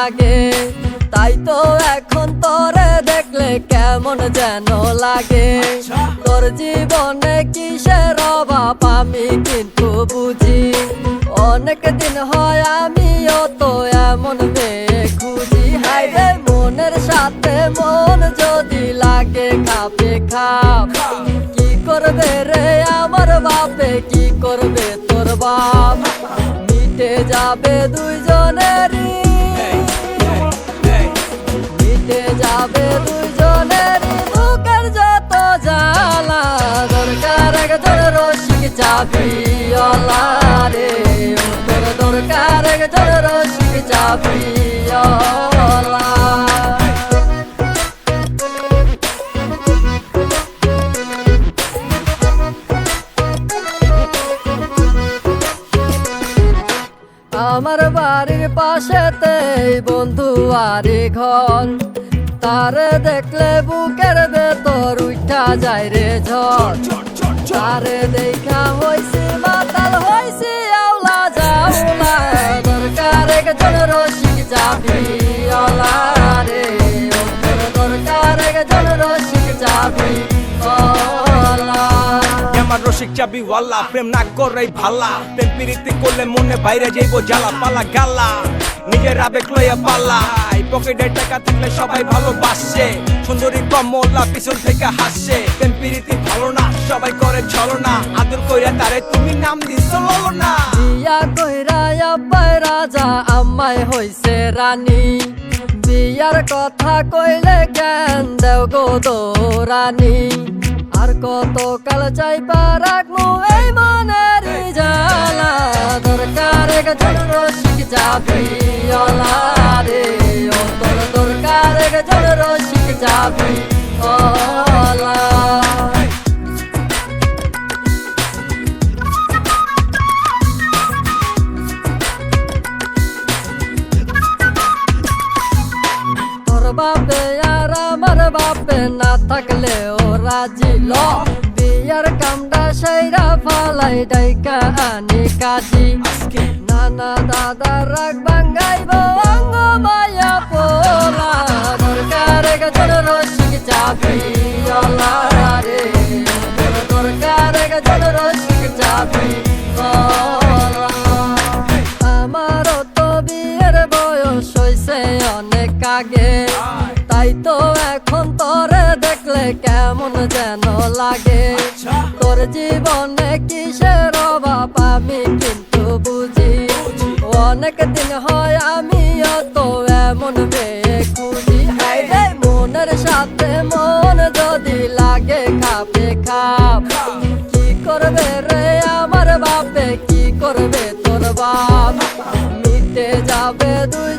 লাগে। তাই তো এখন তোরে দেখলে কেমন যেন লাগে। তোর জীবনে কিসের অভাব আমি কিন্তু বুঝি। অনেক দিন হয় আমিও তো এমন মেয়ে খুঁজি। হায় রে মনের সাথে মন যদি লাগে খাপে খাপ, কি করবে রে আমার বাপে, কি করবে তোর বাপ। মিটে যাবে দুইজনেরই, মিটে যাবে দুইজনেরই বুকের যত জ্বালা। দরকার একজন রসিক চাপিওয়ালা রে, তোর দরকার একজন রসিক চাপিওয়ালা। আমার বাড়ির পাশেতে বন্ধু আরে ঘর, তারে দেখলে বুকের ভেতর উঠা যায় রে ঝড়। তারে দেখা হইছি মাতাল হইছি আওলা জাওলা। দরকার একজন রসিক চাপিওয়ালা রে, দরকার একজন রসিক চাপিওয়ালা। আমার রসিক চাবিওয়ালা প্রেম না করাই ভালা। প্রেম প্রীতি করলে মনে বাইরে যাইব জ্বালা পালা গালা। নিজের আবেগ লইয়া পালা, পকেটে টাকা থাকলে সবাই ভালোবাসে। সুন্দরী কমলা পিছন থেকে হাসে। প্রেম প্রীতি ভালো না, সবাই করে ছলনা। আদর কইরা তারে তুমি নাম দিছো ললনা। বিয়া কইরা আব্বাই রাজা আম্মাই হইছে রানী। বিয়ার কথা কইলে জ্ঞান দেও গো দৌরানি। আর কত কাল চাইবা রাখমু এই মনের জ্বালা। দরকার একজন রসিক চাপিওয়ালা রে, তোর দরকার একজন রসিক চাপিওয়ালা। তোর বাপে আর আমার বাপে না থাকলে ও রাজি ল। বিয়ার কামটা সেইরা ফালাই ডাইকা আনি কাজি। নানা দাদা রাগ ভাঙ্গাইব অঙ্গ মায়া পোলা। দরকার একজন রসিক চাপিওয়ালা রে, দরকার একজন রসিক চাপিওয়ালা। আমারও তো বিয়ের বয়স হইছে অনেক আগে। তাই তো এখন তোরে দেখলে কেমন যেন লাগে। তোর জীবনে কিসের অভাব আমি কিন্তু বুঝি। অনেক দিন হয় আমিও তো এমন মেয়ে খুঁজি। হায় রে মনের সাথে মন যদি লাগে খাপে খাপ, কি করবে রে আমার বাপে, কি করবে তোর বাপ। মিটে যাবে দুই